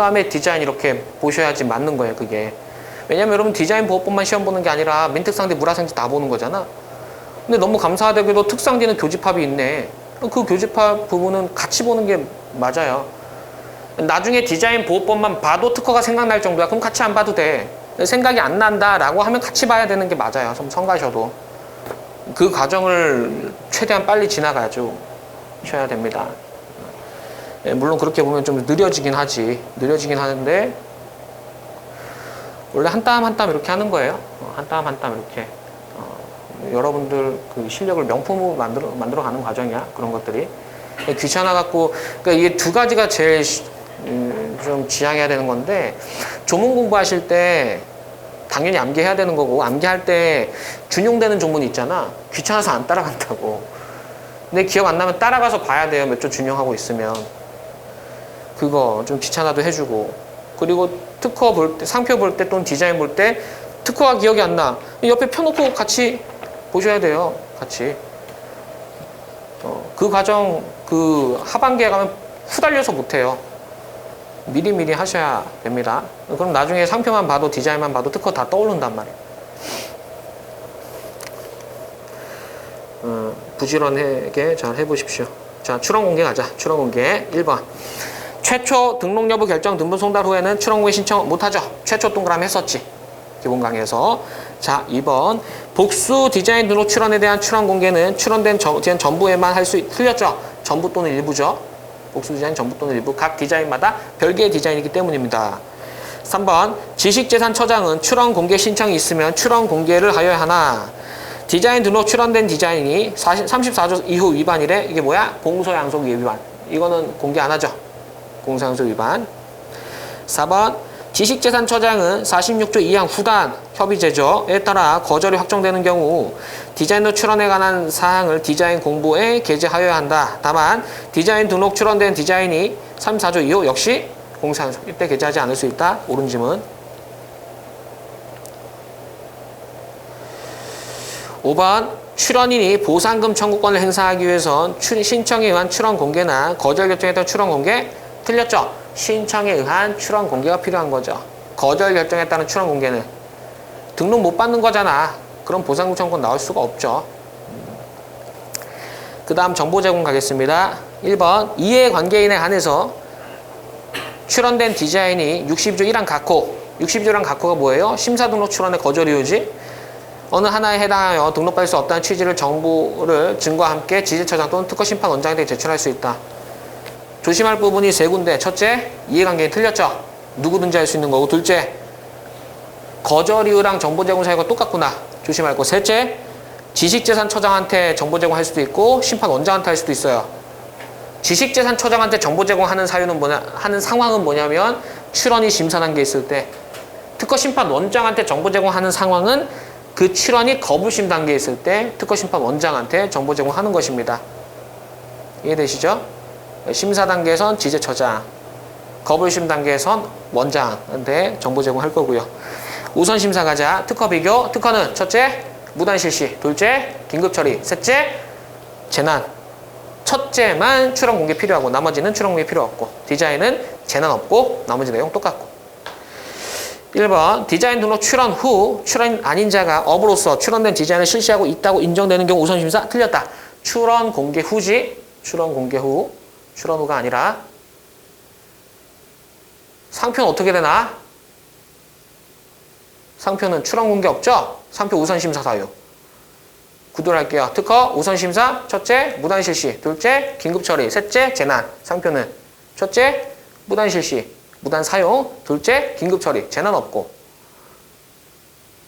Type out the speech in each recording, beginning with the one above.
다음에 디자인 이렇게 보셔야지 맞는 거예요, 그게. 왜냐면 여러분 디자인 보호법만 시험 보는 게 아니라 민특상디, 물화생지 다 보는 거잖아. 근데 너무 감사하게도 특상디는 교집합이 있네. 그 교집합 부분은 같이 보는 게 맞아요. 나중에 디자인 보호법만 봐도 특허가 생각날 정도야. 그럼 같이 안 봐도 돼. 생각이 안 난다라고 하면 같이 봐야 되는 게 맞아요. 좀 성가셔도. 그 과정을 최대한 빨리 지나가야죠. 쳐야 됩니다. 물론 그렇게 보면 좀 느려지긴 하지. 느려지긴 하는데 원래 한 땀 한 땀 이렇게 하는 거예요. 한 땀 한 땀 이렇게. 여러분들 그 실력을 명품으로 만들어 가는 과정이야. 그런 것들이. 귀찮아갖고, 그러니까 이게 두 가지가 제일 좀 지향해야 되는 건데, 조문 공부하실 때 당연히 암기해야 되는 거고, 암기할 때 준용되는 조문이 있잖아. 귀찮아서 안 따라간다고. 근데 기억 안 나면 따라가서 봐야 돼요. 몇 조 준용하고 있으면. 그거 좀 귀찮아도 해주고. 그리고 특허 볼 때, 상표 볼 때 또는 디자인 볼 때 특허가 기억이 안 나. 옆에 펴놓고 같이 보셔야 돼요. 같이. 그 과정, 그 하반기에 가면 후달려서 못해요. 미리미리 하셔야 됩니다. 그럼 나중에 상표만 봐도 디자인만 봐도 특허 다 떠오른단 말이에요. 부지런하게 잘 해보십시오. 자, 출원 공개 가자. 출원 공개 1번. 최초 등록 여부 결정 등본 송달 후에는 출원 공개 신청 못하죠. 최초 동그라미 했었지. 기본 강의에서. 자, 2번. 복수 디자인 등록 출원에 대한 출원 공개는 출원된 디자인 전부에만 할 수 틀렸죠. 전부 또는 일부죠. 복수 디자인 전부 또는 일부. 각 디자인마다 별개의 디자인이기 때문입니다. 3번. 지식재산처장은 출원 공개 신청이 있으면 출원 공개를 하여야 하나. 디자인 등록 출원된 디자인이 34조 이후 위반이래. 이게 뭐야? 공소양속 위반. 이거는 공개 안 하죠. 공소양속 위반. 4번. 지식재산처장은 46조 2항 후단 협의제조에 따라 거절이 확정되는 경우 디자인도 출원에 관한 사항을 디자인 공보에 게재하여야 한다. 다만 디자인 등록 출원된 디자인이 34조 이후 역시 공소양속 이때 게재하지 않을 수 있다. 옳은 지문. 5번. 출원인이 보상금 청구권을 행사하기 위해선 신청에 의한 출원 공개나 거절 결정에 따른 출원 공개 틀렸죠? 신청에 의한 출원 공개가 필요한 거죠. 거절 결정에 따른 출원 공개는 등록 못 받는 거잖아. 그럼 보상금 청구권 나올 수가 없죠. 그 다음 정보 제공 가겠습니다. 1번. 이해관계인에 한해서 출원된 디자인이 62조 1항 각호. 62조 1항 각호가 뭐예요? 심사 등록 출원의 거절 이유지. 어느 하나에 해당하여 등록받을 수 없다는 취지를 정보를 증거와 함께 지재처장 또는 특허심판원장에게 제출할 수 있다. 조심할 부분이 세 군데. 첫째, 이해관계인 틀렸죠? 누구든지 할 수 있는 거고. 둘째, 거절 이유랑 정보 제공 사유가 똑같구나. 조심할 거. 셋째, 지식재산처장한테 정보 제공할 수도 있고 심판원장한테 할 수도 있어요. 지식재산처장한테 정보 제공하는 사유는 하는 상황은 뭐냐면 출원이 심사 단계에 있을 때, 특허심판원장한테 정보 제공하는 상황은 그 출원이 거부심 단계에 있을 때 특허심판원장한테 정보 제공하는 것입니다. 이해되시죠? 심사 단계에선 지재처장, 거부심 단계에선 원장한테 정보 제공할 거고요. 우선 심사 가자. 특허 비교. 특허는 첫째, 무단 실시. 둘째, 긴급 처리. 셋째, 재난. 첫째만 출원 공개 필요하고 나머지는 출원 공개 필요 없고, 디자인은 재난 없고 나머지 내용 똑같고. 1번. 디자인 등록 출원 후 출원 아닌 자가 업으로서 출원된 디자인을 실시하고 있다고 인정되는 경우 우선 심사 틀렸다. 출원 공개 후지. 출원 공개 후. 출원 후가 아니라. 상표는 어떻게 되나? 상표는 출원 공개 없죠? 상표 우선 심사 사유. 구도를 할게요. 특허 우선 심사. 첫째, 무단 실시. 둘째, 긴급 처리. 셋째, 재난. 상표는 첫째, 무단 실시. 무단 사용. 둘째, 긴급 처리. 재난 없고.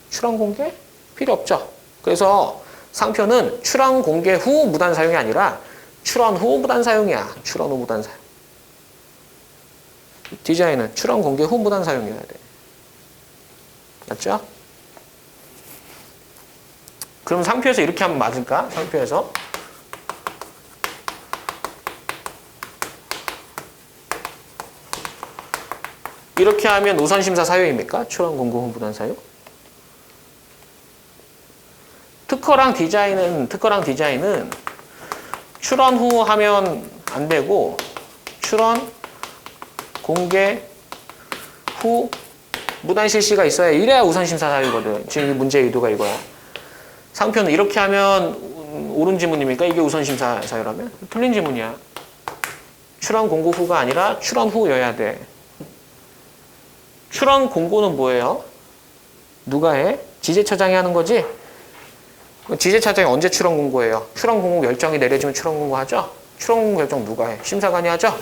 출원 공개? 필요 없죠. 그래서 상표는 출원 공개 후 무단 사용이 아니라 출원 후 무단 사용이야. 출원 후 무단 사용. 디자인은 출원 공개 후 무단 사용이어야 돼. 맞죠? 그럼 상표에서 이렇게 하면 맞을까? 상표에서. 이렇게 하면 우선심사 사유입니까? 출원 공개 후 무단 사유? 특허랑 디자인은 출원 후 하면 안 되고 출원 공개 후 무단 실시가 있어야 이래야 우선 심사 사유거든. 지금 이 문제의 의도가 이거야. 상표는 이렇게 하면 옳은 지문입니까? 이게 우선 심사 사유라면? 틀린 지문이야. 출원 공고 후가 아니라 출원 후여야 돼. 출원 공고는 뭐예요? 누가 해? 지제처장이 하는 거지? 지제처장이 언제 출원 공고해요? 출원 공고 결정이 내려지면 출원 공고하죠? 출원 공고 결정 누가 해? 심사관이 하죠?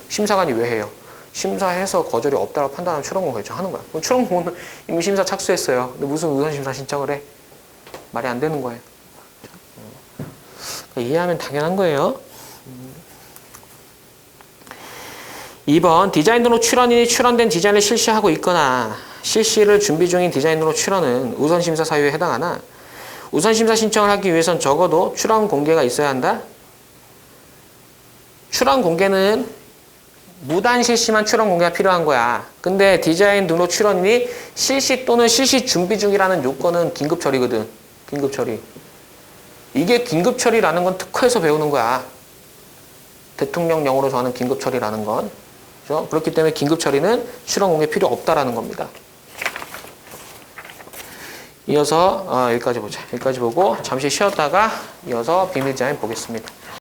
심사관이 왜 해요? 심사해서 거절이 없다고 판단하면 출원 공고 결정하는 거야. 그럼 출원 공고는 이미 심사 착수했어요. 근데 무슨 우선 심사 신청을 해? 말이 안 되는 거예요. 이해하면 당연한 거예요. 2번 디자인 등록 출원인이 출원된 디자인을 실시하고 있거나 실시를 준비 중인 디자인 등록 출원은 우선심사 사유에 해당하나 우선심사 신청을 하기 위해선 적어도 출원 공개가 있어야 한다. 출원 공개는 무단 실시만 출원 공개가 필요한 거야. 근데 디자인 등록 출원인이 실시 또는 실시 준비 중이라는 요건은 긴급 처리거든. 긴급 처리. 이게 긴급 처리라는 건 특허에서 배우는 거야. 대통령령으로 정하는 긴급 처리라는 건. 그렇죠? 그렇기 때문에 긴급 처리는 출원 공개 필요 없다라는 겁니다. 이어서 여기까지 보자. 여기까지 보고 잠시 쉬었다가 이어서 비밀 디자인 보겠습니다.